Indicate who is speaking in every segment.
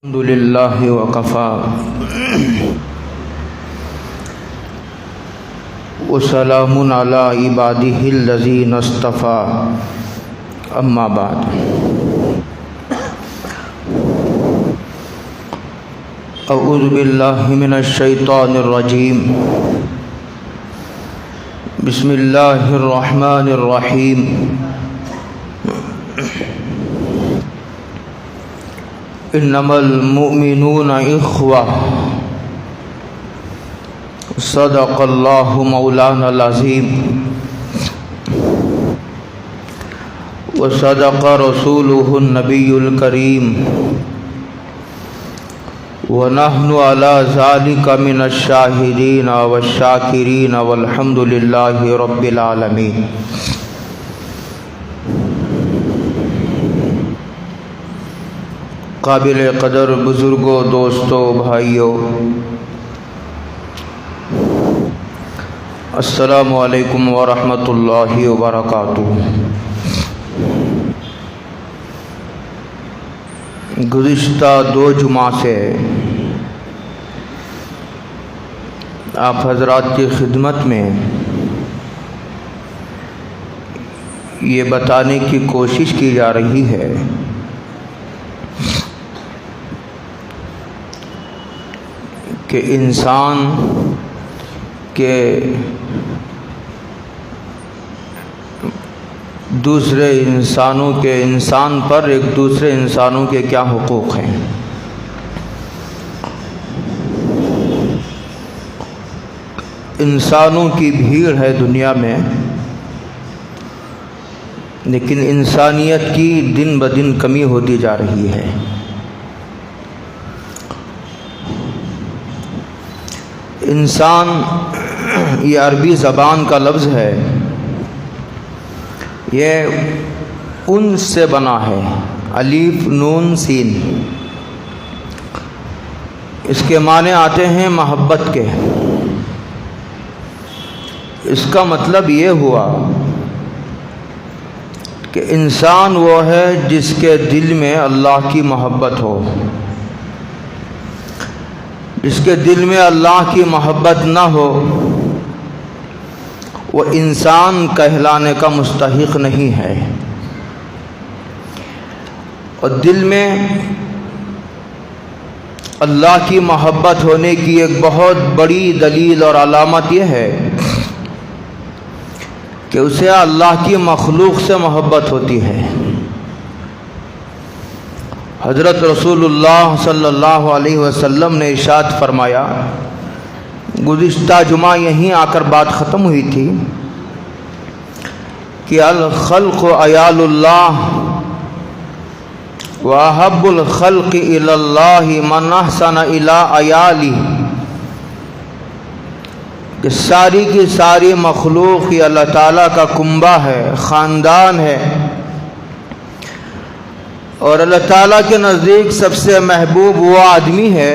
Speaker 1: الحمد للہ وکفی وسلام علی عبادہ الذین اصطفی اما بعد اعوذ باللہ من الشیطان الرجیم بسم اللہ الرحمن الرحیم انما المؤمنون اخوہ صدق اللہ مولانا العظیم وصدق رسولہ النبی الکریم ونحن علی ذلک من الشاہدین والشاکرین والحمد للہ رب العالمین۔ قابل قدر بزرگوں، دوستوں، بھائیوں، السلام علیکم ورحمۃ اللہ وبرکاتہ۔ گزشتہ 2 جمعہ سے آپ حضرات کی خدمت میں یہ بتانے کی کوشش کی جا رہی ہے کہ انسان کے دوسرے انسانوں کے انسان پر ایک دوسرے انسانوں کے کیا حقوق ہیں۔ انسانوں کی بھیڑ ہے دنیا میں، لیکن انسانیت کی دن بدن کمی ہوتی جا رہی ہے۔ انسان یہ عربی زبان کا لفظ ہے، یہ ان سے بنا ہے، الف نون سین۔ اس کے معنی آتے ہیں محبت کے۔ اس کا مطلب یہ ہوا کہ انسان وہ ہے جس کے دل میں اللہ کی محبت ہو۔ جس کے دل میں اللہ کی محبت نہ ہو وہ انسان کہلانے کا مستحق نہیں ہے۔ اور دل میں اللہ کی محبت ہونے کی ایک بہت بڑی دلیل اور علامت یہ ہے کہ اسے اللہ کی مخلوق سے محبت ہوتی ہے۔ حضرت رسول اللہ صلی اللہ علیہ وسلم نے ارشاد فرمایا، گزشتہ جمعہ یہیں آ کر بات ختم ہوئی تھی کہ الخلق عیال اللہ واحب الخلق الی اللہ من احسن الی عیالی، کہ ساری کی ساری مخلوق یہ اللہ تعالیٰ کا کنبہ ہے، خاندان ہے، اور اللہ تعالیٰ کے نزدیک سب سے محبوب وہ آدمی ہے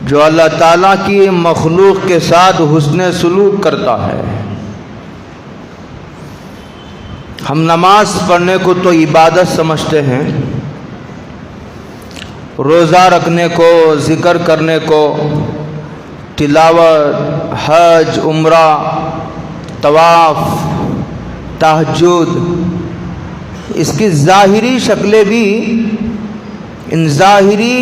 Speaker 1: جو اللہ تعالیٰ کی مخلوق کے ساتھ حسن سلوک کرتا ہے۔ ہم نماز پڑھنے کو تو عبادت سمجھتے ہیں، روزہ رکھنے کو، ذکر کرنے کو، تلاوت، حج، عمرہ، طواف، تہجد، اس کی ظاہری شکلیں بھی، ان ظاہری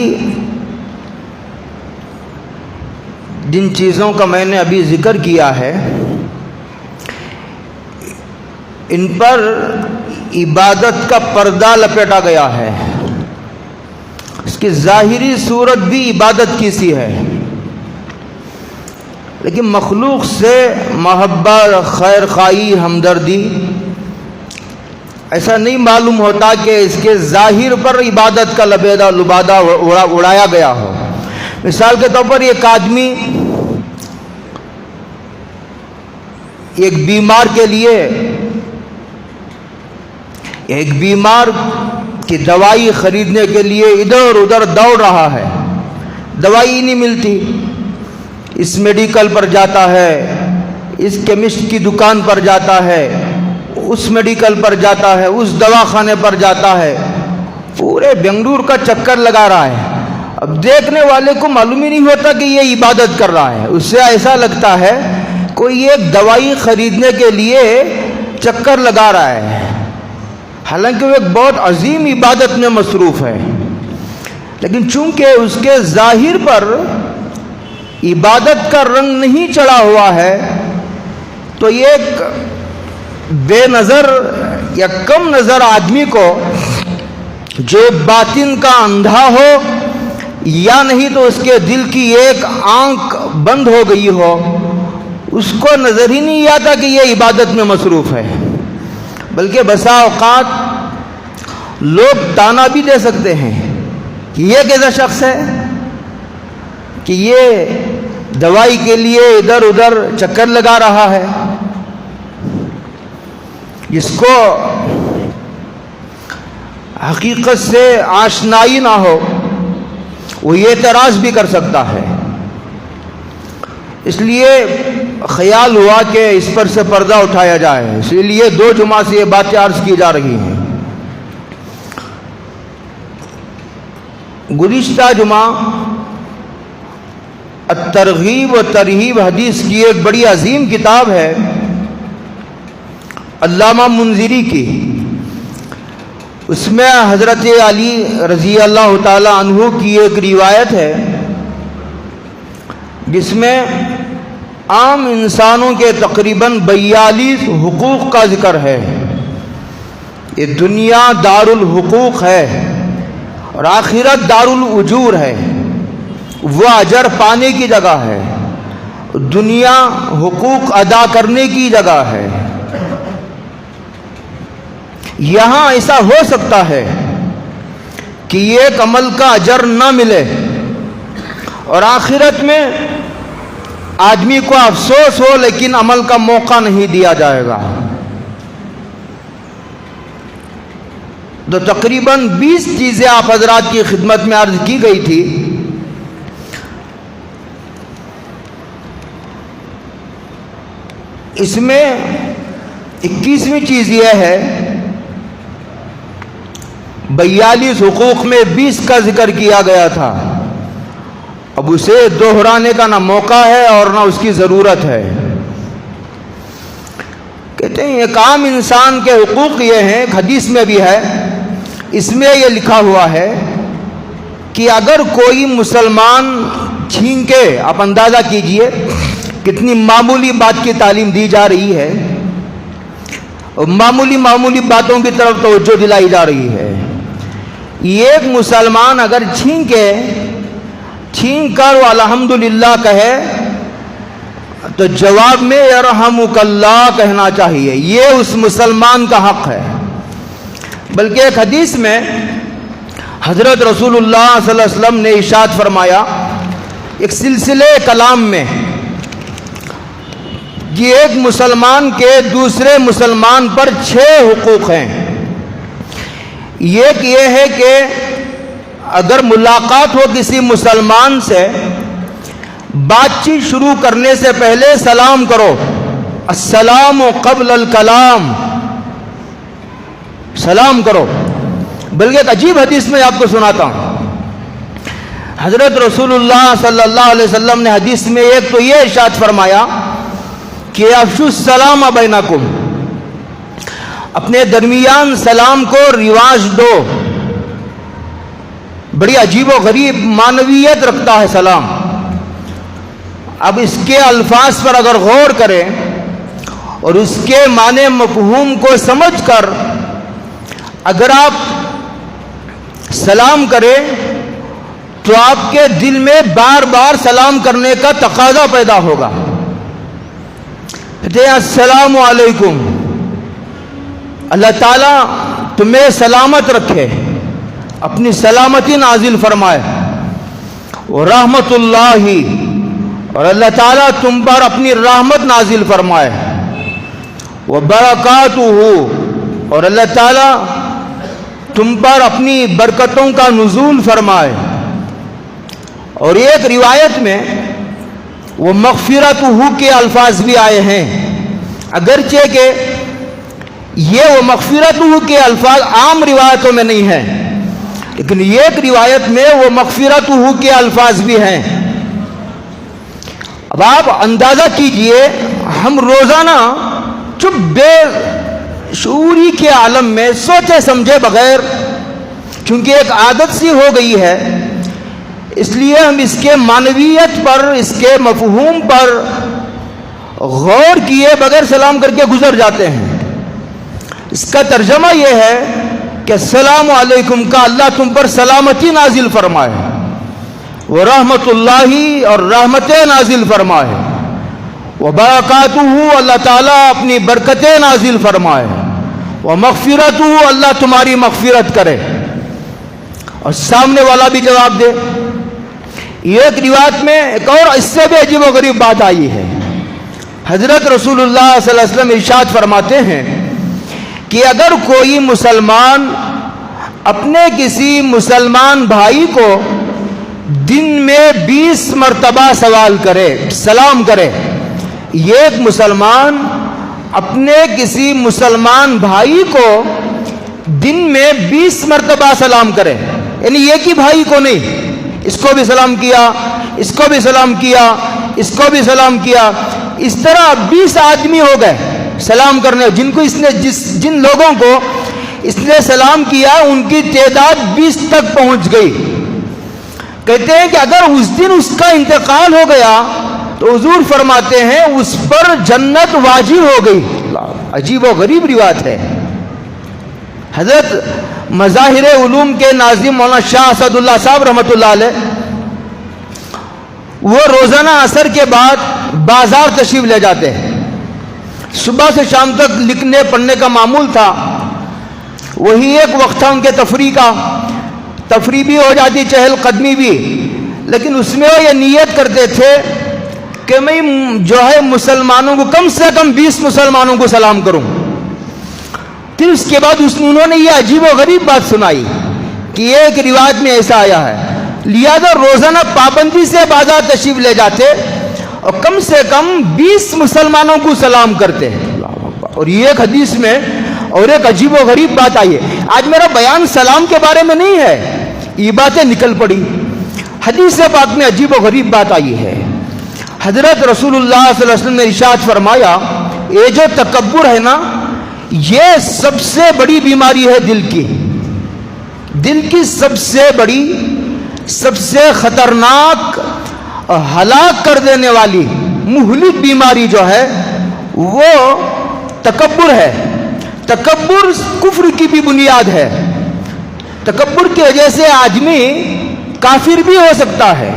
Speaker 1: جن چیزوں کا میں نے ابھی ذکر کیا ہے، ان پر عبادت کا پردہ لپیٹا گیا ہے۔ اس کی ظاہری صورت بھی عبادت کی سی ہے، لیکن مخلوق سے محبت، خیر خواہی، ہمدردی ایسا نہیں معلوم ہوتا کہ اس کے ظاہر پر عبادت کا لبادہ اڑایا گیا ہو۔ مثال کے طور پر ایک آدمی ایک بیمار کے لیے، ایک بیمار کی دوائی خریدنے کے لیے ادھر ادھر دوڑ رہا ہے، دوائی نہیں ملتی، اس میڈیکل پر جاتا ہے، اس کیمسٹ کی دکان پر جاتا ہے، اس میڈیکل پر جاتا ہے، اس دواخانے پر جاتا ہے، پورے بنگلور کا چکر لگا رہا ہے. اب دیکھنے والے کو معلوم ہی نہیں ہوتا کہ یہ عبادت کر رہا ہے. اس سے ایسا لگتا ہے کوئی ایک دوائی خریدنے کے لیے چکر لگا رہا ہے، حالانکہ وہ ایک بہت عظیم عبادت میں مصروف ہے. لیکن چونکہ اس کے ظاہر پر عبادت کا رنگ نہیں چڑھا ہوا ہے تو یہ ایک بے نظر یا کم نظر آدمی کو جو باطن کا اندھا ہو یا نہیں تو اس کے دل کی ایک آنکھ بند ہو گئی ہو، اس کو نظر ہی نہیں آتا کہ یہ عبادت میں مصروف ہے. بلکہ بسا اوقات لوگ تانا بھی دے سکتے ہیں کہ یہ کیسا شخص ہے کہ یہ دوائی کے لیے ادھر ادھر چکر لگا رہا ہے. جس کو حقیقت سے آشنائی نہ ہو وہ یہ اعتراض بھی کر سکتا ہے. اس لیے خیال ہوا کہ اس پر سے پردہ اٹھایا جائے. اس لیے 2 جمعہ سے یہ باتیں عرض کی جا رہی ہیں. گزشتہ جمعہ الترغیب و ترہیب حدیث کی ایک بڑی عظیم کتاب ہے علامہ منذری کی. اس میں حضرت علی رضی اللہ تعالی عنہ کی ایک روایت ہے جس میں عام انسانوں کے تقریباً 42 حقوق کا ذکر ہے. یہ دنیا دار الحقوق ہے اور آخرت دار الاجور ہے. وہ اجر پانے کی جگہ ہے، دنیا حقوق ادا کرنے کی جگہ ہے. یہاں ایسا ہو سکتا ہے کہ ایک عمل کا اجر نہ ملے اور آخرت میں آدمی کو افسوس ہو لیکن عمل کا موقع نہیں دیا جائے گا. تو تقریباً 20 چیزیں آپ حضرات کی خدمت میں عرض کی گئی تھی. اس میں 21ویں چیز یہ ہے، 42 حقوق میں 20 کا ذکر کیا گیا تھا. اب اسے دہرانے کا نہ موقع ہے اور نہ اس کی ضرورت ہے. کہتے ہیں ایک عام انسان کے حقوق یہ ہیں، ایک حدیث میں بھی ہے، اس میں یہ لکھا ہوا ہے کہ اگر کوئی مسلمان چھین کے، آپ اندازہ کیجئے کتنی معمولی بات کی تعلیم دی جا رہی ہے اور معمولی باتوں کی طرف توجہ دلائی جا رہی ہے. ایک مسلمان اگر چھین کر الحمدللہ کہے تو جواب میں یرحمک اللہ کہنا چاہیے. یہ اس مسلمان کا حق ہے. بلکہ ایک حدیث میں حضرت رسول اللہ صلی اللہ علیہ وسلم نے ارشاد فرمایا ایک سلسلے کلام میں کہ ایک مسلمان کے دوسرے مسلمان پر 6 حقوق ہیں. ایک یہ ہے کہ اگر ملاقات ہو کسی مسلمان سے، بات چیت شروع کرنے سے پہلے سلام کرو. السلام قبل الکلام، سلام کرو. بلکہ ایک عجیب حدیث میں آپ کو سناتا ہوں. حضرت رسول اللہ صلی اللہ علیہ وسلم نے حدیث میں ایک تو یہ ارشاد فرمایا کہ افشوا السلام بینکم، اپنے درمیان سلام کو رواج دو. بڑی عجیب و غریب معنویت رکھتا ہے سلام. اب اس کے الفاظ پر اگر غور کریں اور اس کے معنی مفہوم کو سمجھ کر اگر آپ سلام کریں تو آپ کے دل میں بار بار سلام کرنے کا تقاضا پیدا ہوگا. کہتے ہیں السلام علیکم، اللہ تعالیٰ تمہیں سلامت رکھے، اپنی سلامتی نازل فرمائے. اور رحمت اللہ، اور اللہ تعالیٰ تم پر اپنی رحمت نازل فرمائے. وبرکاتہ، اور اللہ تعالیٰ تم پر اپنی برکتوں کا نزول فرمائے. اور ایک روایت میں وہ مغفرتہ کے الفاظ بھی آئے ہیں، اگرچہ کہ یہ وہ مغفرتہ کے الفاظ عام روایتوں میں نہیں ہیں، لیکن ایک روایت میں وہ مغفرتہ کے الفاظ بھی ہیں. اب آپ اندازہ کیجئے ہم روزانہ چپ بے شعوری کے عالم میں سوچے سمجھے بغیر، چونکہ ایک عادت سی ہو گئی ہے، اس لیے ہم اس کے معنویت پر، اس کے مفہوم پر غور کیے بغیر سلام کر کے گزر جاتے ہیں. اس کا ترجمہ یہ ہے کہ السلام علیکم کا اللہ تم پر سلامتی نازل فرمائے، ورحمت اللہ اور رحمتیں نازل فرمائے، وبرکاتہ اللہ تعالیٰ اپنی برکتیں نازل فرمائے، ومغفرتہ اللہ تمہاری مغفرت کرے. اور سامنے والا بھی جواب دے. ایک روایت میں ایک اور اس سے بھی عجیب و غریب بات آئی ہے. حضرت رسول اللہ صلی اللہ علیہ وسلم ارشاد فرماتے ہیں کہ اگر کوئی مسلمان اپنے کسی مسلمان بھائی کو دن میں 20 مرتبہ سلام کرے، ایک مسلمان اپنے کسی مسلمان بھائی کو دن میں 20 مرتبہ سلام کرے، یعنی ایک ہی بھائی کو نہیں، اس کو بھی سلام کیا، اس کو بھی سلام کیا، اس کو بھی سلام کیا، اس طرح 20 آدمی ہو گئے سلام کرنے، جن لوگوں کو اس نے سلام کیا ان کی تعداد 20 تک پہنچ گئی. کہتے ہیں کہ اگر اس دن اس کا انتقال ہو گیا تو حضور فرماتے ہیں اس پر جنت واجب ہو گئی. عجیب و غریب روایت ہے. حضرت مظاہر علوم کے ناظم مولانا شاہ اسد اللہ صاحب رحمۃ اللہ علیہ، وہ روزانہ عصر کے بعد بازار تشریف لے جاتے ہیں. صبح سے شام تک لکھنے پڑھنے کا معمول تھا، وہی ایک وقت تھا ان کے تفریح کا. تفریح بھی ہو جاتی، چہل قدمی بھی، لیکن اس میں وہ یہ نیت کرتے تھے کہ میں جو ہے مسلمانوں کو کم سے کم 20 مسلمانوں کو سلام کروں. پھر اس کے بعد انہوں نے یہ عجیب و غریب بات سنائی کہ ایک روایت میں ایسا آیا ہے، لہذا روزانہ پابندی سے بازار تشریف لے جاتے اور کم سے کم 20 مسلمانوں کو سلام کرتے. اور یہ ایک حدیث میں اور ایک عجیب و غریب بات آئی ہے. آج میرا بیان سلام کے بارے میں نہیں ہے، یہ باتیں نکل پڑی. حدیث پاک میں عجیب و غریب بات آئی ہے. حضرت رسول اللہ صلی اللہ علیہ وسلم نے ارشاد فرمایا، یہ جو تکبر ہے نا، یہ سب سے بڑی بیماری ہے دل کی. دل کی سب سے بڑی، سب سے خطرناک، ہلاک کر دینے والی مہلک بیماری جو ہے وہ تکبر ہے. تکبر کفر کی بھی بنیاد ہے. تکبر کی وجہ سے آدمی کافر بھی ہو سکتا ہے.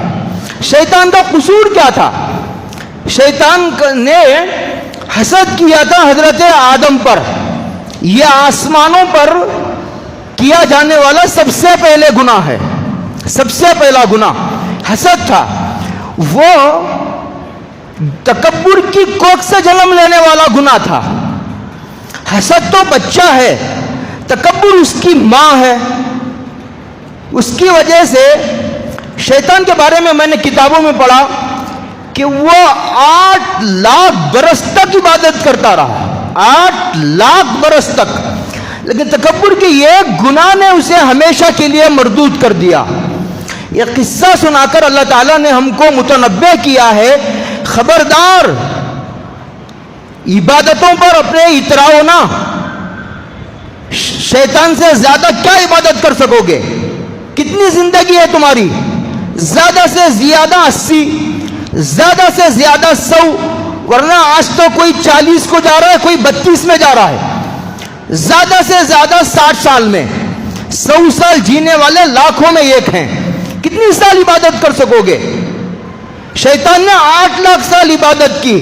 Speaker 1: شیطان کا قصور کیا تھا؟ شیطان نے حسد کیا تھا حضرت آدم پر. یہ آسمانوں پر کیا جانے والا سب سے پہلے گناہ ہے. سب سے پہلا گناہ حسد تھا. وہ تکبر کی کوکھ سے جنم لینے والا گناہ تھا. حسد تو بچہ ہے، تکبر اس کی ماں ہے. اس کی وجہ سے شیطان کے بارے میں نے کتابوں میں پڑھا کہ وہ 8 لاکھ برس تک عبادت کرتا رہا. 8 لاکھ برس تک. لیکن تکبر کے ایک گناہ نے اسے ہمیشہ کے لیے مردود کر دیا. یہ قصہ سنا کر اللہ تعالیٰ نے ہم کو متنبہ کیا ہے، خبردار، عبادتوں پر اپنے اتراؤ نہ. شیطان سے زیادہ کیا عبادت کر سکو گے؟ کتنی زندگی ہے تمہاری؟ زیادہ سے زیادہ 80، زیادہ سے زیادہ 100، ورنہ آج تو کوئی 40 کو جا رہا ہے، کوئی 32 میں جا رہا ہے. زیادہ سے زیادہ 60 سال میں. 100 سال جینے والے لاکھوں میں ایک ہیں. کتنی سال عبادت کر سکو گے؟ شیطان نے 8 لاکھ سال عبادت کی،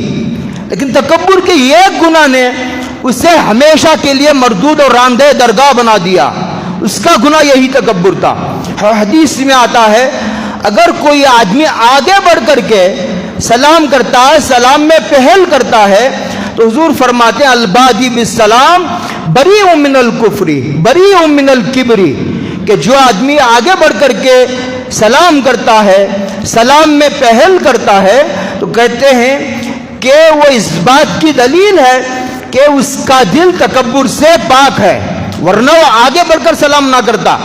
Speaker 1: لیکن تکبر کے ایک گناہ نے اسے ہمیشہ کے لیے مردود اور راندہ درگاہ بنا دیا. اس کا گناہ یہی تکبر تھا. حدیث میں آتا ہے اگر کوئی آدمی آگے بڑھ کر کے سلام کرتا ہے، سلام میں پہل کرتا ہے، تو حضور فرماتے ہیں البادی بالسلام بریء من الکفر بریء من الکبر، کہ جو آدمی آگے بڑھ کر کے سلام کرتا ہے، سلام میں پہل کرتا ہے، تو کہتے ہیں کہ وہ اس بات کی دلیل ہے کہ اس کا دل تکبر سے پاک ہے. ورنہ وہ آگے بڑھ کر سلام نہ کرتا.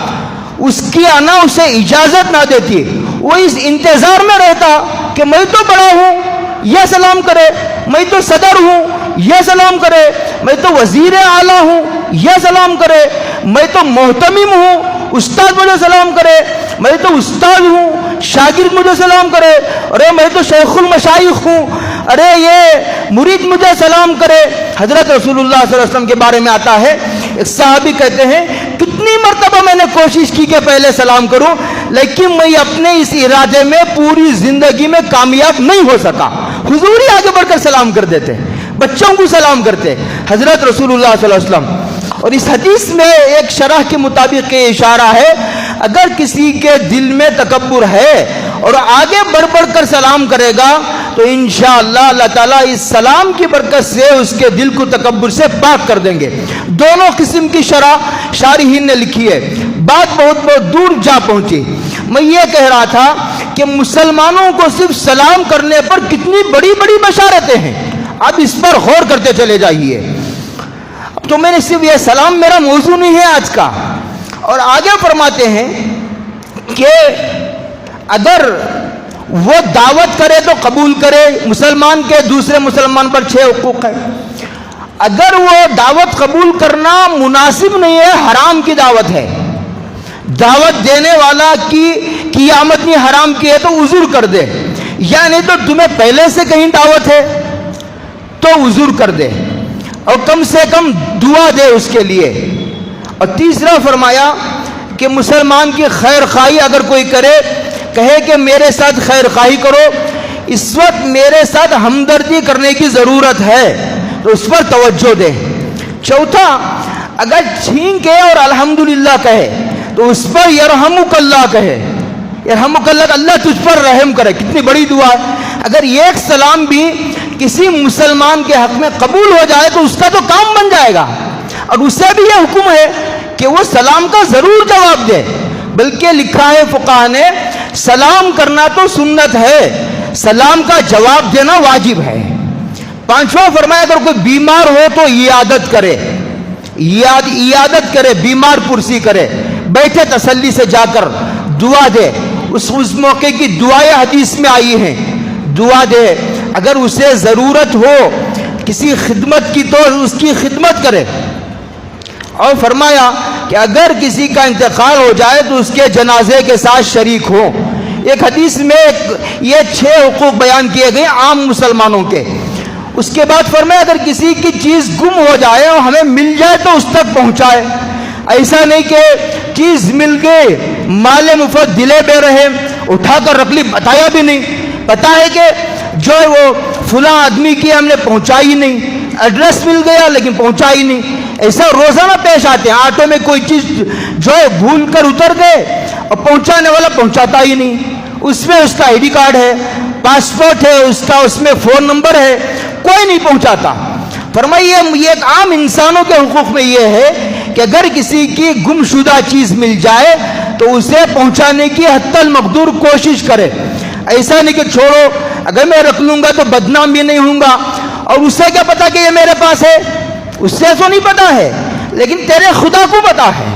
Speaker 1: اس کی انا اسے اجازت نہ دیتی، وہ اس انتظار میں رہتا کہ میں تو بڑا ہوں یہ سلام کرے، میں تو صدر ہوں یہ سلام کرے، میں تو وزیر اعلیٰ ہوں یہ سلام کرے، میں تو محتمم ہوں استاد مجھے سلام کرے، میں تو استاد ہوں شاگرد مجھے سلام کرے، ارے میں تو شیخ المشائخ ہوں، ارے یہ مرید مجھے سلام کرے۔ حضرت رسول اللہ صلی اللہ علیہ وسلم کے بارے میں آتا ہے، ایک صحابی کہتے ہیں کتنی مرتبہ میں نے کوشش کی کہ پہلے سلام کروں، لیکن میں اپنے اس ارادے میں پوری زندگی میں کامیاب نہیں ہو سکا۔ حضور ہی آگے بڑھ کر سلام کر دیتے، بچوں کو سلام کرتے حضرت رسول اللہ صلی اللہ علیہ وسلم۔ اور اس حدیث میں ایک شرح کے مطابق یہ اشارہ ہے، اگر کسی کے دل میں تکبر ہے اور آگے بڑھ بڑھ کر سلام کرے گا تو انشاءاللہ اللہ تعالیٰ اس سلام کی برکت سے اس کے دل کو تکبر سے پاک کر دیں گے۔ دونوں قسم کی شرح شارحین نے لکھی ہے، بات بہت بہت دور جا پہنچی۔ میں یہ کہہ رہا تھا کہ مسلمانوں کو صرف سلام کرنے پر کتنی بڑی بڑی بشارتیں ہیں، اب اس پر غور کرتے چلے جائیے۔ تو میں نے صرف یہ سلام میرا موضوع نہیں ہے آج کا، اور آگے فرماتے ہیں کہ اگر وہ دعوت کرے تو قبول کرے، مسلمان کے دوسرے مسلمان پر 6 حقوق ہیں، اگر وہ دعوت قبول کرنا مناسب نہیں ہے، حرام کی دعوت ہے، دعوت دینے والا کی آمد نہیں حرام کی ہے تو عذر کر دے، یا نہیں تو تمہیں پہلے سے کہیں دعوت ہے تو عذر کر دے، اور کم سے کم دعا دے اس کے لیے۔ اور تیسرا فرمایا کہ مسلمان کی خیر خواہی اگر کوئی کرے، کہے کہ میرے ساتھ خیر خواہی کرو، اس وقت میرے ساتھ ہمدردی کرنے کی ضرورت ہے تو اس پر توجہ دے۔ چوتھا، اگر چھینکے اور الحمدللہ کہے تو اس پر یرحمک اللہ کہے، یرحمک اللہ، اللہ تجھ پر رحم کرے، کتنی بڑی دعا ہے۔ اگر ایک سلام بھی کسی مسلمان کے حق میں قبول ہو جائے تو اس کا تو کام بن جائے گا، اور اس سے بھی یہ حکم ہے کہ وہ سلام کا ضرور جواب دے، بلکہ لکھا ہے فقہاء نے سلام کرنا تو سنت ہے، سلام کا جواب دینا واجب ہے۔ پانچواں فرمایا اگر کوئی بیمار ہو تو عیادت کرے، عیادت کرے، بیمار پرسی کرے، بیٹھے تسلی سے جا کر دعا دے، اس موقع کی دعائیں حدیث میں آئی ہیں، دعا دے، اگر اسے ضرورت ہو کسی خدمت کی تو اس کی خدمت کرے۔ اور فرمایا کہ اگر کسی کا انتقال ہو جائے تو اس کے جنازے کے ساتھ شریک ہو۔ ایک حدیث میں یہ 6 حقوق بیان کیے گئے عام مسلمانوں کے۔ اس کے بعد فرمایا اگر کسی کی چیز گم ہو جائے اور ہمیں مل جائے تو اس تک پہنچائے، ایسا نہیں کہ چیز مل گئی مال مفت دلے بے رہے، اٹھا کر رکھ لی، بتایا بھی نہیں، پتا ہے کہ جو ہے وہ فلاں آدمی کی ہم نے پہنچائی نہیں، ایڈریس مل گیا لیکن پہنچائی نہیں۔ ایسا روزانہ پیش آتے ہیں، آٹو میں کوئی چیز جو ہے بھول کر اتر گئے اور پہنچانے والا پہنچاتا ہی نہیں، اس میں اس کا آئی ڈی کارڈ ہے، پاسپورٹ ہے اس کا، اس میں فون نمبر ہے، کوئی نہیں پہنچاتا۔ فرمائیے یہ ایک عام انسانوں کے حقوق میں یہ ہے کہ اگر کسی کی گم شدہ چیز مل جائے تو اسے پہنچانے کی حتی المقدور کوشش کرے، ایسا نہیں کہ چھوڑو اگر میں رکھ لوں گا تو بدنام بھی نہیں ہوں گا، اور اس سے کیا پتا کہ یہ میرے پاس ہے، اس سے تو نہیں پتا ہے لیکن تیرے خدا کو پتا ہے۔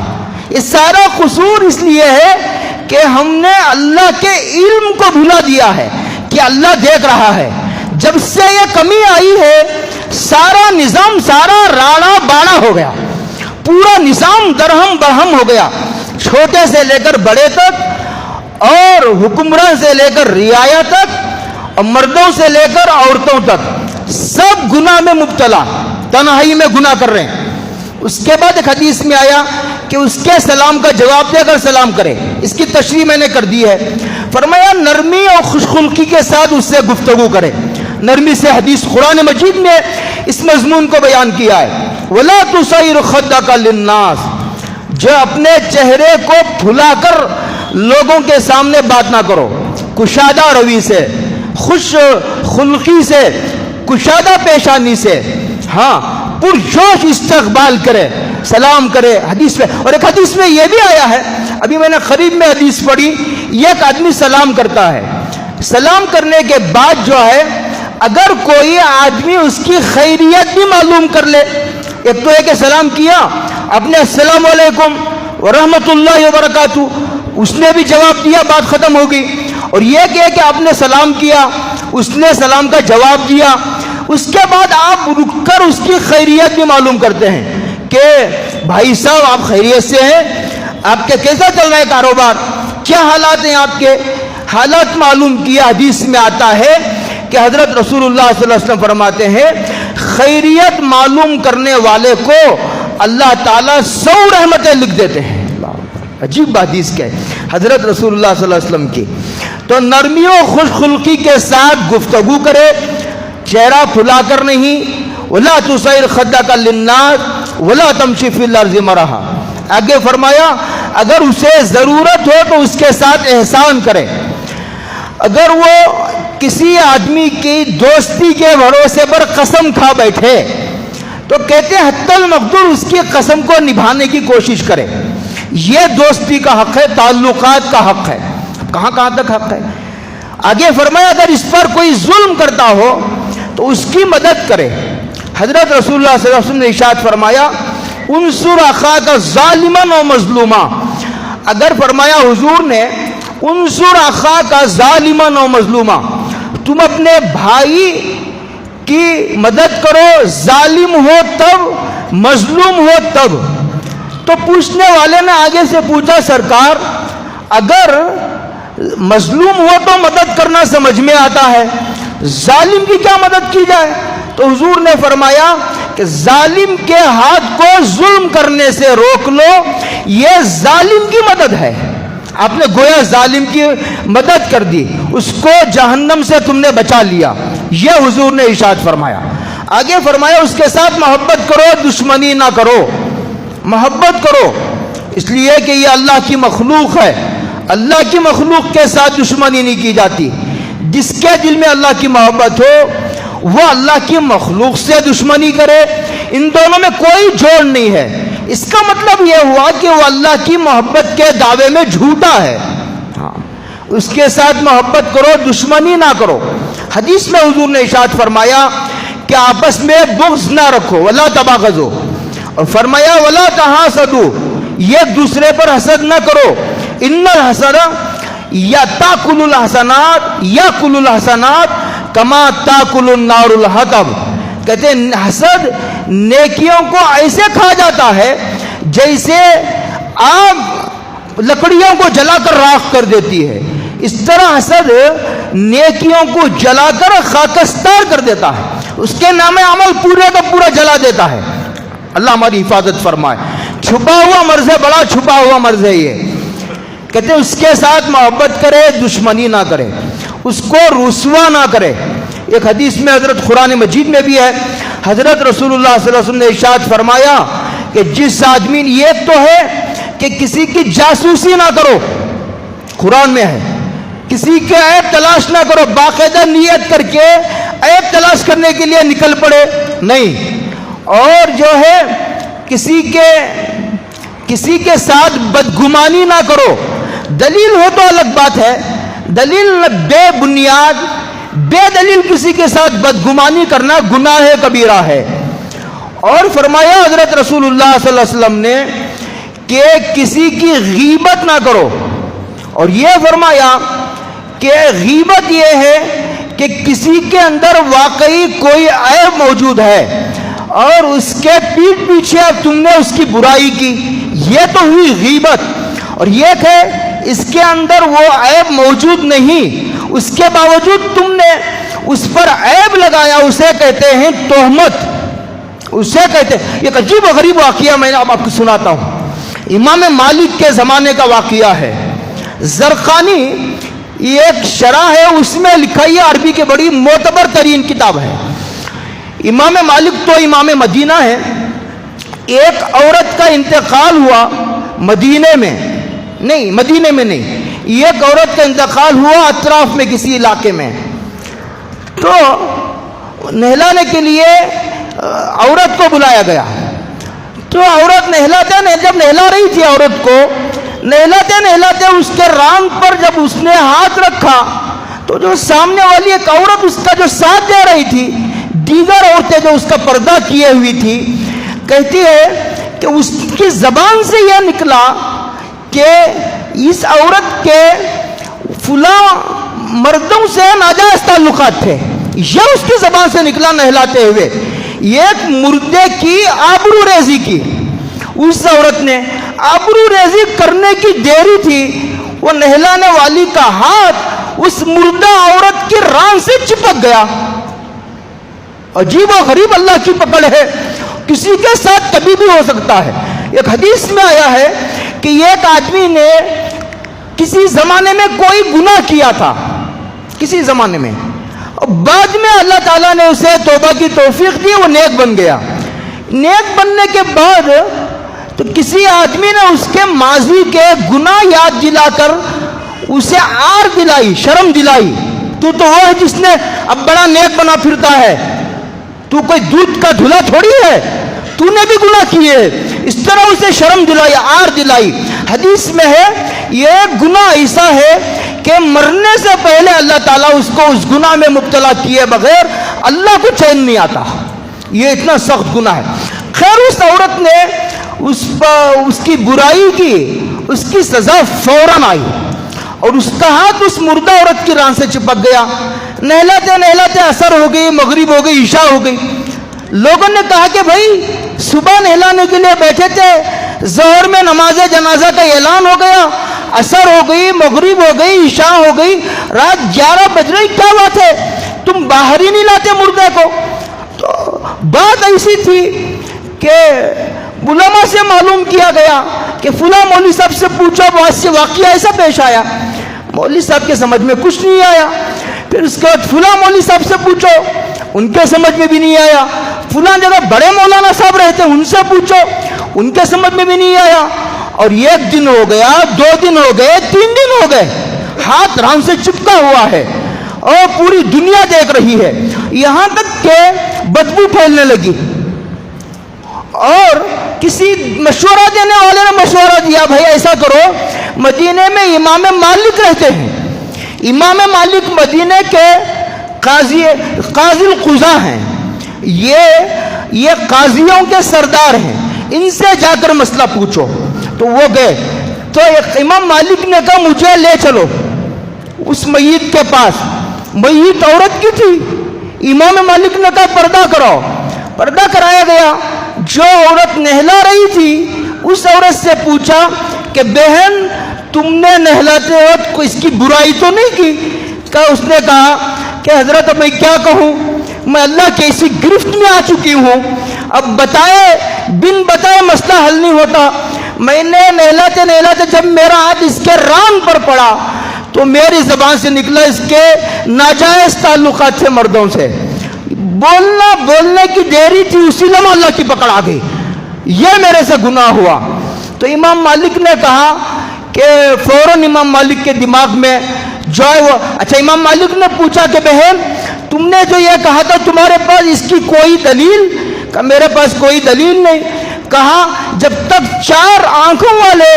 Speaker 1: یہ سارا قصور اس لیے ہے کہ ہم نے اللہ کے علم کو بھلا دیا ہے کہ اللہ دیکھ رہا ہے۔ جب سے یہ کمی آئی ہے سارا نظام سارا راڑا باڑا ہو گیا، پورا نظام درہم برہم ہو گیا، چھوٹے سے لے کر بڑے تک، اور حکمران سے لے کر رعایا تک، اور مردوں سے لے کر عورتوں تک، سب گناہ میں مبتلا، تنہائی میں گناہ کر رہے ہیں۔ اس کے بعد ایک حدیث میں آیا کہ اس کے سلام کا جواب دے کر سلام کرے، اس کی تشریح میں نے کر دی ہے۔ فرمایا نرمی اور خوشخلقی کے ساتھ اس سے گفتگو کرے، نرمی سے حدیث قرآن مجید میں اس مضمون کو بیان کیا ہے، وَلَا تُصَيِّرْ خَدَّكَ لِلنَّاسِ، جو اپنے چہرے کو پھلا کر لوگوں کے سامنے بات نہ کرو، کشادہ روی سے، خوش خلقی سے، کشادہ پیشانی سے، ہاں پرجوش استقبال کرے، سلام کرے حدیث میں۔ اور ایک حدیث میں یہ بھی آیا ہے، ابھی میں نے قریب میں حدیث پڑھی، ایک آدمی سلام کرتا ہے، سلام کرنے کے بعد جو ہے اگر کوئی آدمی اس کی خیریت بھی معلوم کر لے، ایک تو ہے کہ سلام کیا، اپنے السلام علیکم ورحمۃ اللہ وبرکاتہ. اس نے بھی جواب دیا, بات ختم ہو گئی. اور یہ کہ آپ نے سلام کیا, اس نے سلام کا جواب دیا. اس کے بعد آپ رک کر اس کی خیریت بھی معلوم کرتے ہیں کہ بھائی صاحب آپ خیریت سے ہیں, آپ کے کیسا چل رہا ہے کاروبار, کیا حالات ہیں آپ کے. حالات معلوم کیا. حدیث میں آتا ہے کہ حضرت رسول اللہ صلی اللہ علیہ وسلم فرماتے ہیں خیریت معلوم کرنے والے کو اللہ تعالیٰ 100 رحمتیں لکھ دیتے ہیں. عجیب حدیث کیا ہے حضرت رسول اللہ صلی اللہ علیہ وسلم کی. تو نرمی و خوش خلقی کے ساتھ گفتگو کرے, چہرہ پھلا کر نہیں. وَلَا تُسَيْرْ خَدَّكَ لِلنَّاسِ وَلَا تَمْشِ فِي الْأَرْضِ مَرَحًا. آگے فرمایا اگر اسے ضرورت ہو تو اس کے ساتھ احسان کرے. اگر وہ کسی آدمی کی دوستی کے بھروسے پر قسم کھا بیٹھے تو کہتے ہیں حتی المقدور اس کی قسم کو نبھانے کی کوشش کرے. یہ دوستی کا حق ہے, تعلقات کا حق ہے. کہاں تک حق ہے. آگے فرمایا اگر اس پر کوئی ظلم کرتا ہو تو اس کی مدد کرے. حضرت رسول اللہ صلی اللہ علیہ وسلم نے ارشاد فرمایا انصر اخاک ظالما و مظلوما. اگر فرمایا حضور نے انصر اخاک ظالما و مظلوما, تم اپنے بھائی کی مدد کرو, ظالم ہو تب مظلوم ہو تب. تو پوچھنے والے نے آگے سے پوچھا سرکار اگر مظلوم ہو تو مدد کرنا سمجھ میں آتا ہے, ظالم کی کیا مدد کی جائے. تو حضور نے فرمایا کہ ظالم کے ہاتھ کو ظلم کرنے سے روک لو, یہ ظالم کی مدد ہے. آپ نے گویا ظالم کی مدد کر دی, اس کو جہنم سے تم نے بچا لیا. یہ حضور نے ارشاد فرمایا. آگے فرمایا اس کے ساتھ محبت کرو, دشمنی نہ کرو. محبت کرو اس لیے کہ یہ اللہ کی مخلوق ہے. اللہ کی مخلوق کے ساتھ دشمنی نہیں کی جاتی. جس کے دل میں اللہ کی محبت ہو وہ اللہ کی مخلوق سے دشمنی کرے. ان دونوں میں کوئی جوڑ نہیں ہے. اس کا مطلب یہ ہوا کہ وہ اللہ کی محبت کے دعوے میں جھوٹا ہے. اس کے ساتھ محبت کرو, دشمنی نہ کرو. حدیث میں حضور نے ارشاد فرمایا کہ آپس میں بغض نہ رکھو, ولا تباغضوا. اور فرمایا ولا تحاسدوا, یہ دوسرے پر حسد نہ کرو. ان الحسد یاکل الحسنات کما تاکل النار الحطب. کہتے ہیں حسد نیکیوں کو ایسے کھا جاتا ہے جیسے آگ لکڑیوں کو جلا کر راکھ کر دیتی ہے. اس طرح حسد نیکیوں کو جلا کر خاکستار کر دیتا ہے, اس کے نام عمل پورے کا پورا جلا دیتا ہے. اللہ ہماری حفاظت فرمائے. چھپا ہوا مرض ہے, بڑا چھپا ہوا مرض ہے یہ. کہتے ہیں اس کے ساتھ محبت کرے, دشمنی نہ کرے, اس کو رسوا نہ کرے. ایک حدیث میں حضرت قرآن مجید میں بھی ہے, حضرت رسول اللہ صلی اللہ علیہ وسلم نے ارشاد فرمایا کہ جس آدمی, یہ تو ہے کہ کسی کی جاسوسی نہ کرو, قرآن میں ہے, کسی کے عیب تلاش نہ کرو, باقاعدہ نیت کر کے عیب تلاش کرنے کے لیے نکل پڑے نہیں. اور جو ہے کسی کے ساتھ بدگمانی نہ کرو. دلیل ہو تو الگ بات ہے, دلیل بے بنیاد بے دلیل کسی کے ساتھ بدگمانی کرنا گناہ کبیرہ ہے. اور فرمایا حضرت رسول اللہ صلی اللہ علیہ وسلم نے کہ کسی کی غیبت نہ کرو. اور یہ فرمایا کہ غیبت یہ ہے کہ کسی کے اندر واقعی کوئی عیب موجود ہے اور اس کے پیٹھ پیچھے اب تم نے اس کی برائی کی, یہ تو ہوئی غیبت. اور یہ کہ اس کے اندر وہ عیب موجود نہیں, اس کے باوجود تم نے اس پر عیب لگایا, اسے کہتے ہیں تہمت. اسے کہتے ہیں, یہ عجیب و غریب واقعہ میں آپ کو سناتا ہوں. امام مالک کے زمانے کا واقعہ ہے. زرقانی ایک شرح ہے, اس میں لکھا, یہ عربی کے بڑی معتبر ترین کتاب ہے. امام مالک تو امام مدینہ ہے. ایک عورت کا انتقال ہوا مدینے میں نہیں, ایک عورت کا انتقال ہوا اطراف میں کسی علاقے میں. تو نہلانے کے لیے عورت کو بلایا گیا. تو عورت جب نہلا رہی تھی, عورت کو نہلاتے اس کے ران پر جب اس نے ہاتھ رکھا تو جو سامنے والی ایک عورت اس کا جو ساتھ دے رہی تھی, دیگر عورتیں جو اس کا پردہ کیے ہوئی تھی, کہتی ہے کہ اس کی زبان سے یہ نکلا کہ اس عورت کے فلاں مردوں سے ناجائز تعلقات تھے، یہ اس کی زبان سے نکلا نہلاتے ہوئے۔ ایک مردے کی آبرو ریزی کی، اس عورت نے آبرو ریزی کرنے کی دیری تھی، وہ نہلانے والی کا ہاتھ اس مردہ عورت کی ران سے چپک گیا۔ عجیب و غریب اللہ کی پکڑ ہے، کسی کے ساتھ کبھی بھی ہو سکتا ہے۔ ایک حدیث میں آیا ہے کہ ایک آدمی نے کسی زمانے میں کوئی گناہ کیا تھا، کسی زمانے میں، اور بعد میں اللہ تعالیٰ نے اسے توبہ کی توفیق دی، وہ نیک بن گیا۔ نیک بننے کے بعد تو کسی آدمی نے اس کے ماضی کے گناہ یاد دلا کر اسے عار دلائی، شرم دلائی، تو وہ ہے جس نے اب بڑا نیک بنا پھرتا ہے، تو کوئی دودھ کا دھلا تھوڑی ہے، تو نے بھی گناہ کیے۔ اس طرح اسے شرم دلائی، عار دلائی۔ حدیث میں ہے یہ گناہ ایسا ہے کہ مرنے سے پہلے اللہ تعالیٰ اس کو اس گناہ میں مبتلا کیے بغیر اللہ کو چین نہیں آتا، یہ اتنا سخت گناہ ہے۔ خیر اس عورت نے اس کی برائی کی، اس کی سزا فوراً آئی، اور اس کا ہاتھ اس مردہ عورت کی ران سے چپک گیا۔ نہلاتے نہلاتے عصر ہو گئی، مغرب ہو گئی، عشاء ہو گئی۔ لوگوں نے کہا کہ بھائی صبح نہلانے کے لیے بیٹھے تھے، ظہر میں نماز جنازہ کا اعلان ہو گیا، عصر ہو گئی، مغرب ہو گئی، عشاء ہو گئی، رات 11 بج رہی، کیا بات ہے؟ تم باہر ہی نہیں لاتے مردے کو؟ تو بات ایسی تھی کہ علماء سے معلوم کیا گیا کہ فلاں مولوی صاحب سے پوچھو، بہت سے واقعہ ایسا پیش آیا، مولوی صاحب کے سمجھ میں کچھ نہیں آیا۔ پھر اس کے بعد فلاں مولوی صاحب سے پوچھو، ان کے سمجھ میں بھی نہیں آیا۔ فلاں جگہ بڑے مولانا صاحب رہتے، ان سے پوچھو، ان کے سمجھ میں بھی نہیں آیا۔ اور 1 دن ہو گیا، 2 دن ہو گئے، 3 دن ہو گئے، ہاتھ ران سے چپکا ہوا ہے اور پوری دنیا دیکھ رہی ہے، یہاں تک کہ بدبو پھیلنے لگی۔ اور کسی مشورہ دینے والے نے مشورہ دیا، بھائی ایسا کرو، مدینے میں امام مالک رہتے ہیں، امام مالک مدینے کے قاضی القضاء ہیں، یہ قاضیوں کے سردار ہیں، ان سے جا کر مسئلہ پوچھو۔ تو وہ گئے، تو امام مالک نے کہا مجھے لے چلو اس میت کے پاس۔ میت عورت کی تھی، امام مالک نے کہا پردہ کراؤ، پردہ کرایا گیا۔ جو عورت نہلا رہی تھی اس عورت سے پوچھا کہ بہن تم نے نہلاتے وقت اس کی برائی تو نہیں کی؟ اس نے کہا کہ حضرت میں کیا کہوں، میں اللہ کی ایسی گرفت میں آ چکی ہوں، اب بتائے بن بتائے مسئلہ حل نہیں ہوتا۔ میں نے نہلاتے نہلاتے جب میرا ہاتھ اس کے ران پر پڑا تو میری زبان سے نکلا اس کے ناجائز تعلقات سے، مردوں سے بولنے کی دیری تھی، اسی لمحہ اللہ کی پکڑ آ گئی، یہ میرے سے گناہ ہوا۔ تو امام مالک نے کہا کہ فوراً امام مالک کے دماغ میں جو ہے وہ، اچھا امام مالک نے پوچھا کہ بہن تم نے جو یہ کہا تھا تمہارے پاس اس کی کوئی دلیل؟ کہا میرے پاس کوئی دلیل نہیں۔ کہا جب تک 4 آنکھوں والے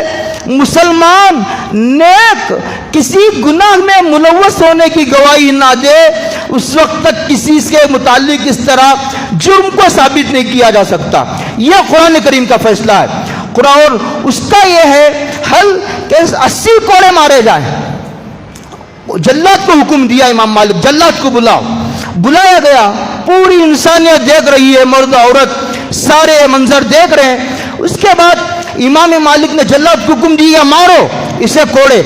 Speaker 1: مسلمان نیک کسی گناہ میں ملوث ہونے کی گواہی نہ دے اس وقت تک کسی کے متعلق اس طرح جرم کو ثابت نہیں کیا جا سکتا۔ یہ قرآن کریم کا فیصلہ ہے، قرآن اس کا یہ ہے حل کہ 80 کوڑے مارے جائیں۔ جلاد کو حکم دیا امام مالک، جلاد کو بلاؤ، بلایا گیا، پوری انسانیت دیکھ رہی ہے، مرد عورت سارے منظر دیکھ رہے ہیں۔ اس کے بعد امام مالک نے جلاد کو حکم دیا مارو اسے کوڑے،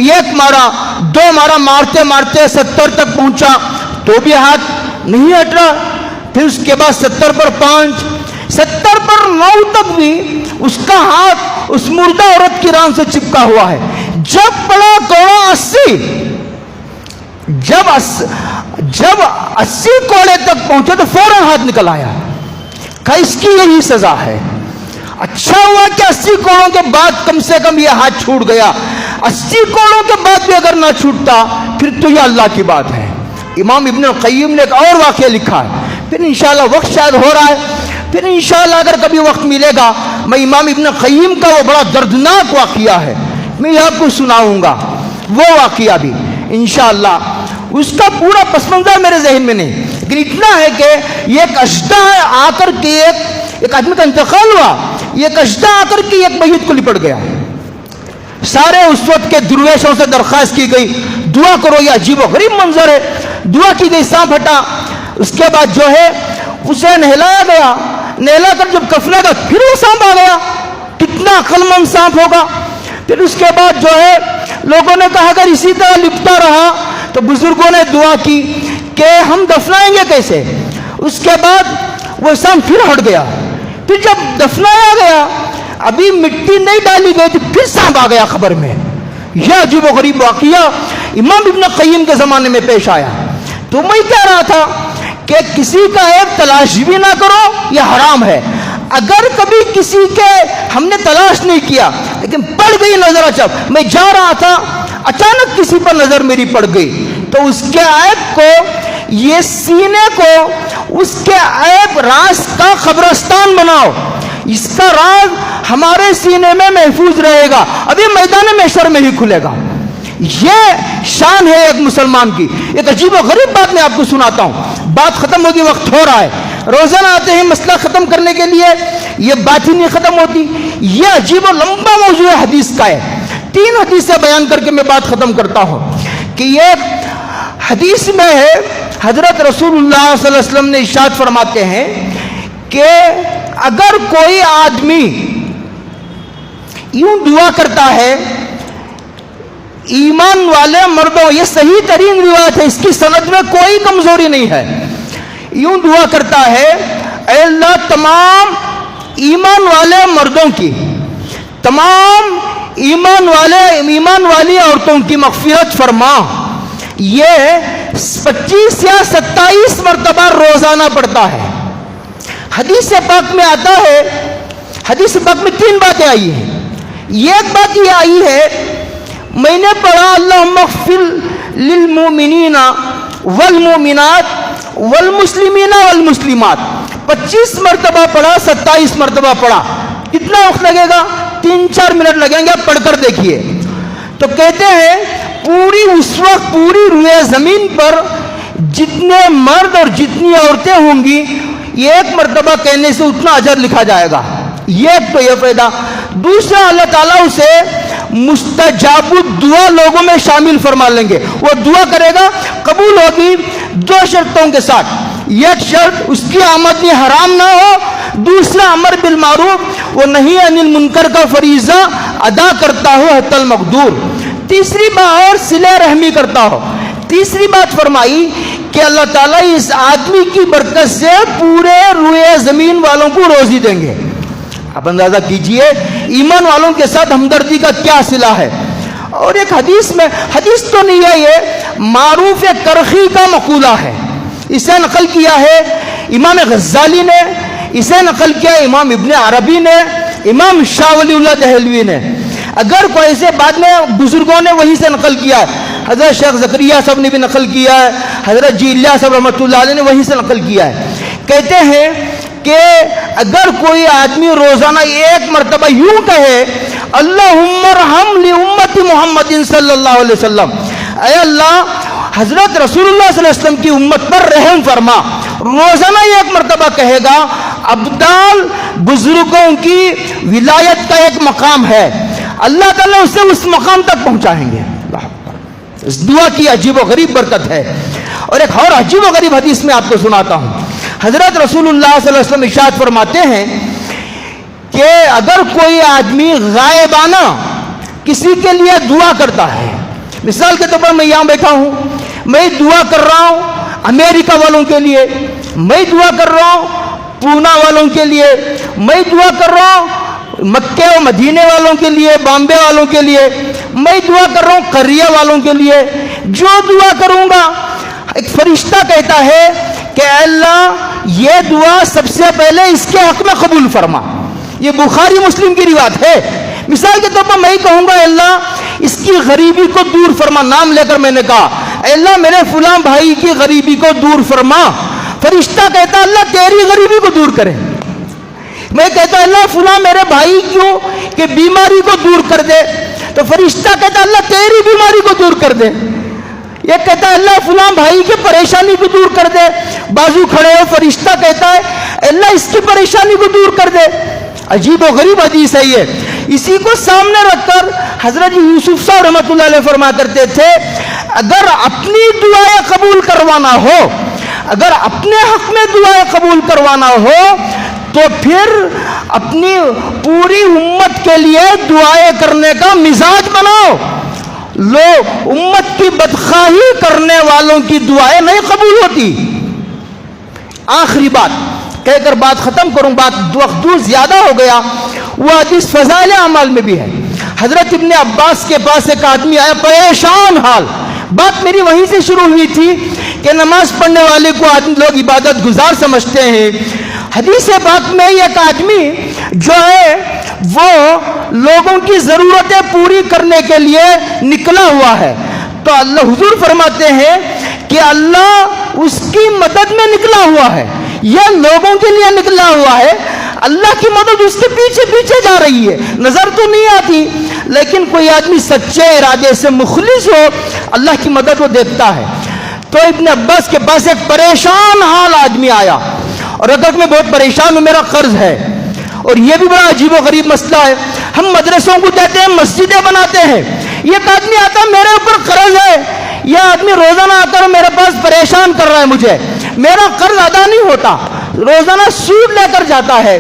Speaker 1: 1 مارا، 2 مارا، مارتے مارتے 70 تک پہنچا تو بھی ہاتھ نہیں ہٹ رہا، پھر اس کے بعد 70 پر 5، 70 پر 9 تک بھی اس کا ہاتھ اس مردہ عورت کی ران سے چپکا ہوا ہے۔ جب پڑا کوڑا 80، جب 80 کوڑے تک پہنچے تو فوراً ہاتھ نکل آیا، کہ اس کی یہی سزا ہے۔ اچھا ہوا کہ 80 کوڑوں کے بعد کم سے کم یہ ہاتھ چھوٹ گیا، 80 کوڑوں کے بعد بھی اگر نہ چھوٹتا پھر تو یہ اللہ کی بات ہے۔ امام ابن القیم نے ایک اور واقعہ لکھا ہے، پھر انشاءاللہ وقت شاید ہو رہا ہے، پھر انشاءاللہ اگر کبھی وقت ملے گا میں امام ابن القیم کا وہ بڑا دردناک واقعہ ہے میں آپ کو سناؤں گا، وہ واقعہ بھی انشاءاللہ۔ اس کا پورا پس منظر میرے ذہن میں نہیں، لیکن اتنا ہے کہ یہ ایک اژدہا آ کر کے ایک آدمی کا انتقال ہوا، یہ ایک اژدہا آ کر کے ایک میت کو لپٹ گیا۔ سارے اس وقت کے درویشوں سے درخواست کی گئی دعا کرو. یہ عجیب و غریب منظر ہے. دعا کی گئی, سانپ ہٹا. اس کے بعد جو ہے اسے نہلایا گیا. نہلا کر جب کفنا کا پھر وہ سانپ آ گیا. کتنا عقل مند سانپ ہوگا. پھر اس کے بعد جو ہے لوگوں نے کہا اگر اسی طرح لپٹا رہا تو بزرگوں نے دعا کی کہ ہم دفنائیں گے کیسے. اس کے بعد وہ سانپ پھر ہٹ گیا. پھر جب دفنایا گیا ابھی مٹی نہیں ڈالی گئی تھی پھر سانپ آ گیا خبر میں. یہ عجیب و غریب واقعہ امام ابن قیم کے زمانے میں پیش آیا. تو میں کہہ رہا تھا کہ کسی کا عیب تلاش بھی نہ کرو, یہ حرام ہے. اگر کبھی کسی کے ہم نے تلاش نہیں کیا لیکن پڑ گئی نظر, اچھا میں جا رہا تھا اچانک کسی پر نظر میری پڑ گئی تو اس کے عیب کو, یہ سینے کو اس کے عیب راز کا قبرستان بناؤ. اس کا راز ہمارے سینے میں محفوظ رہے گا, ابھی میدان محشر میں ہی کھلے گا. یہ شان ہے ایک مسلمان کی. ایک عجیب و غریب بات میں آپ کو سناتا ہوں. بات ختم ہوگی, وقت ہو رہا ہے. روزانہ آتے ہیں مسئلہ ختم کرنے کے لیے, یہ بات ہی نہیں ختم ہوتی. یہ عجیب و لمبا موضوع حدیث کا ہے. 3 حدیثیں بیان کر کے میں بات ختم کرتا ہوں کہ یہ حدیث میں ہے حضرت رسول اللہ صلی اللہ علیہ وسلم نے ارشاد فرماتے ہیں کہ اگر کوئی آدمی یوں دعا کرتا ہے, ایمان والے مردوں, یہ صحیح ترین روایت ہے, اس کی سند میں کوئی کمزوری نہیں ہے, یوں دعا کرتا ہے اے اللہ تمام ایمان والے مردوں کی, تمام ایمان والی عورتوں کی مغفرت فرما. یہ 25 یا 27 مرتبہ روزانہ پڑھتا ہے. حدیث پاک میں آتا ہے, حدیث پاک میں 3 باتیں آئی ہیں. ایک بات یہ آئی ہے میں نے پڑھا اللہم اغفر للمؤمنین والمؤمنات والمسلمین والمسلمات. 25 مرتبہ پڑھا, 27 مرتبہ پڑھا. کتنا وقت لگے گا؟ 3-4 منٹ لگیں گے, آپ پڑھ کر دیکھیے. تو کہتے ہیں پوری اس وقت پوری روئے زمین پر جتنے مرد اور جتنی عورتیں ہوں گی, ایک مرتبہ کہنے سے اتنا اجر لکھا جائے گا. یہ تو یہ فائدہ. دوسرا, اللہ تعالیٰ اسے مستجاب الدعا لوگوں میں شامل فرما لیں گے. وہ دعا کرے گا, قبول ہوگی 2 شرطوں کے ساتھ. ایک شرط اس کی آمدنی حرام نہ ہو, دوسرا امر بالمعروف و نہی عن المنکر کا فریضہ ادا کرتا ہو حتی المقدور. تیسری بات اور صلہ رحمی کرتا ہو. تیسری بات فرمائی کہ اللہ تعالیٰ اس آدمی کی برکت سے پورے روئے زمین والوں کو روزی دیں گے. آپ اندازہ کیجئے ایمان والوں کے ساتھ ہمدردی کا کیا صلہ ہے. اور ایک حدیث میں, حدیث تو نہیں ہے, یہ معروف کرخی کا مقولہ ہے. اسے نقل کیا ہے امام غزالی نے, اسے نقل کیا امام ابن عربی نے, امام شاہ ولی اللہ دہلوی نے. اگر کوئی سے بعد میں بزرگوں نے وہی سے نقل کیا ہے, حضرت شیخ زکریا صاحب نے بھی نقل کیا ہے, حضرت جی اللہ صاحب رحمۃ اللہ علیہ نے وہی سے نقل کیا ہے. کہتے ہیں کہ اگر کوئی آدمی روزانہ 1 مرتبہ یوں کہے اللہم ارحم لامت محمد صلی اللہ علیہ وسلم, اے اللہ حضرت رسول اللہ صلی اللہ علیہ وسلم کی امت پر رحم فرما, روزانہ 1 مرتبہ کہے گا, ابدال بزرگوں کی ولایت کا ایک مقام ہے, اللہ تعالیٰ اسے اس مقام تک پہنچائیں گے. اس دعا کی عجیب و غریب برکت ہے. اور ایک اور عجیب و غریب حدیث میں آپ کو سناتا ہوں. حضرت رسول اللہ صلی اللہ علیہ وسلم ارشاد فرماتے ہیں کہ اگر کوئی آدمی غائبانہ کسی کے لیے دعا کرتا ہے, مثال کے طور پر میں یہاں بیٹھا ہوں, میں دعا کر رہا ہوں امریکہ والوں کے لیے, میں دعا کر رہا ہوں پونا والوں کے لیے, میں دعا کر رہا ہوں مکہ و مدینے والوں کے لیے, بامبے والوں کے لیے, میں دعا کر رہا ہوں قریہ والوں کے لیے. جو دعا کروں گا ایک فرشتہ کہتا ہے کہ اے اللہ یہ دعا سب سے پہلے اس کے حق میں قبول فرما. یہ بخاری مسلم کی روایت ہے. مثال کے طور پر میں کہوں گا اے اللہ اس کی غریبی کو دور فرما, نام لے کر میں نے کہا اے اللہ میرے فلاں بھائی کی غریبی کو دور فرما. فرشتہ کہتا اللہ تیری غریبی کو دور کرے. میں کہتا اللہ فلاں میرے بھائی کیوں کہ بیماری کو دور کر دے, تو فرشتہ کہتا اللہ تیری بیماری کو دور کر دے. یہ کہتا ہے اللہ فلاں بھائی کی پریشانی کو دور کر دے, بازو کھڑے ہو, فرشتہ کہتا ہے اللہ اس کی پریشانی کو دور کر دے. عجیب و غریب حدیث ہے یہ. اسی کو سامنے رکھ کر حضرت یوسف صاحب رحمۃ اللہ علیہ فرما کرتے تھے اگر اپنی دعائیں قبول کروانا ہو، اگر اپنے حق میں دعائیں قبول کروانا ہو تو پھر اپنی پوری امت کے لیے دعائیں کرنے کا مزاج بناؤ. لوگ امت کی بدخواہی کرنے والوں کی دعائیں نہیں قبول ہوتی. آخری بات کہہ کر بات ختم کروں، وقت دور زیادہ ہو گیا. وہ حدیث فضائل اعمال میں بھی ہے. حضرت ابن عباس کے پاس ایک آدمی آیا پریشان حال. بات میری وہیں سے شروع ہوئی تھی کہ نماز پڑھنے والے کو لوگ عبادت گزار سمجھتے ہیں. حدیث پاک میں ایک آدمی جو ہے وہ لوگوں کی ضرورتیں پوری کرنے کے لیے نکلا ہوا ہے، تو اللہ حضور فرماتے ہیں کہ اللہ اس کی مدد میں نکلا ہوا ہے، یہ لوگوں کے لیے نکلا ہوا ہے. اللہ کی مدد اس کے پیچھے پیچھے جا رہی ہے، نظر تو نہیں آتی، لیکن کوئی آدمی سچے ارادے سے مخلص ہو اللہ کی مدد وہ دیکھتا ہے. تو ابن عباس کے پاس ایک پریشان حال آدمی آیا اور اگر میں بہت پریشان ہوں، میرا قرض ہے. اور یہ بھی بڑا عجیب و غریب مسئلہ ہے، ہم مدرسوں کو دیتے ہیں، مسجدیں بناتے ہیں، یہ آدمی آتا ہے میرے اوپر قرض ہے، یہ آدمی روزانہ آ کر میرے پاس پریشان کر رہا ہے، مجھے میرا قرض ادا نہیں ہوتا، روزانہ سود لے کر جاتا ہے،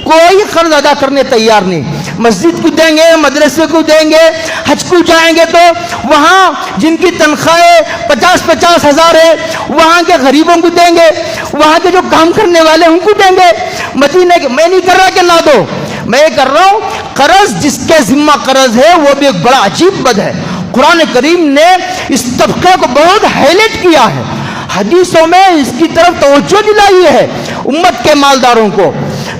Speaker 1: کوئی قرض ادا کرنے تیار نہیں. مسجد کو دیں گے، مدرسے کو دیں گے، حج کو جائیں گے تو وہاں جن کی تنخواہیں 50-50 ہزار ہے وہاں کے غریبوں کو دیں گے، وہاں کے جو کام کرنے والے ان کو دیں گے. مدینے کے میں نہیں کر رہا کہ نہ دو، میں یہ کر رہا ہوں قرض جس کے ذمہ قرض ہے وہ بھی ایک بڑا عجیب بد ہے. قرآن کریم نے اس طبقے کو بہت ہائلائٹ کیا ہے، حدیثوں میں اس کی طرف توجہ دلائی ہے امت کے مالداروں کو.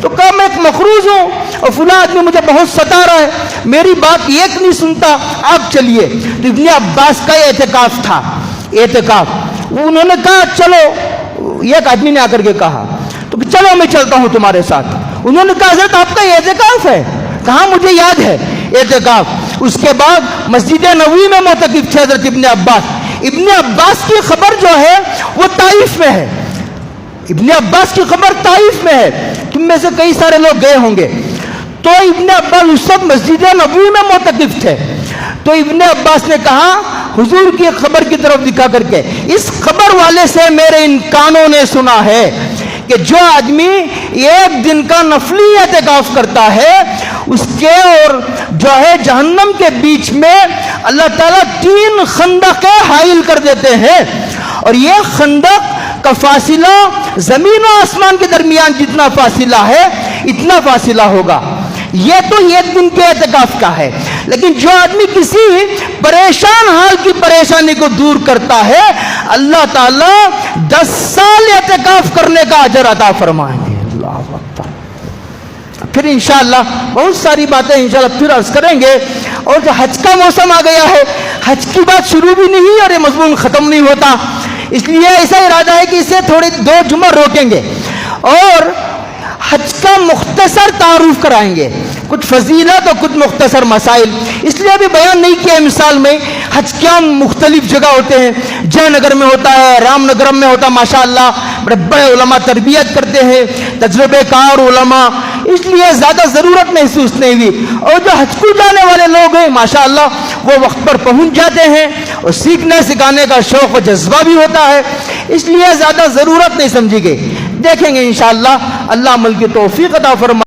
Speaker 1: تو کہا میں ایک مقروض ہوں اور فلاں آدمی مجھے بہت ستا رہا ہے، میری بات ایک نہیں سنتا، آپ چلیے. تو ابن عباس کا اعتکاف تھا، اعتکاف. انہوں نے کہا چلو، ایک آدمی نے آ کر کے کہا تو چلو میں چلتا ہوں تمہارے ساتھ. انہوں نے کہا حضرت آپ کا اعتکاف ہے؟ کہاں مجھے یاد ہے اعتکاف. اس کے بعد مسجد نبوی میں معتکف تھے حضرت ابن عباس. ابن عباس کی خبر جو ہے وہ طائف میں ہے، ابن عباس کی خبر طائف میں ہے. تم میں سے کئی سارے لوگ گئے ہوں گے. تو ابن عباس اس وقت مسجد نبوی میں معتکف تھے. تو ابن عباس نے کہا حضور کی خبر کی طرف دکھا کر کے، اس خبر والے سے میرے ان کانوں نے سنا ہے کہ جو آدمی ایک دن کا نفلی اعتکاف کرتا ہے اس کے اور جو ہے جہنم کے بیچ میں اللہ تعالیٰ 3 خندقیں حائل کر دیتے ہیں، اور یہ خندق کا فاصلہ زمین و آسمان کے درمیان جتنا فاصلہ ہے اتنا فاصلہ ہوگا. یہ تو ایک دن کے اعتکاف کا ہے، لیکن جو آدمی کسی پریشان حال کی پریشانی کو دور کرتا ہے اللہ تعالیٰ 10 سال اعتکاف کرنے کا اجر عطا فرمائیں گے. اللہ اکبر. پھر انشاءاللہ بہت ساری باتیں انشاءاللہ پھر عرض کریں گے. اور جو حج کا موسم آ گیا ہے، حج کی بات شروع بھی نہیں اور یہ مضمون ختم نہیں ہوتا، اس لیے ایسا ارادہ ہے کہ اسے تھوڑے 2 جمعہ روکیں گے اور حج کا مختصر تعارف کرائیں گے، کچھ فضیلت اور کچھ مختصر مسائل. اس لیے ابھی بیان نہیں کیا. مثال میں حج کیا مختلف جگہ ہوتے ہیں، جے نگر میں ہوتا ہے، رام نگرم میں ہوتا ہے، ماشاءاللہ بڑے بڑے علماء تربیت کرتے ہیں، تجربے کار علماء، اس لیے زیادہ ضرورت محسوس نہیں ہوئی. اور جو حج کو جانے والے لوگ ہیں ماشاءاللہ وہ وقت پر پہنچ جاتے ہیں اور سیکھنے سکھانے کا شوق و جذبہ بھی ہوتا ہے، اس لیے زیادہ ضرورت نہیں سمجھی گئی. دیکھیں گے انشاءاللہ، اللہ عمل کی توفیق عطا فرمائے.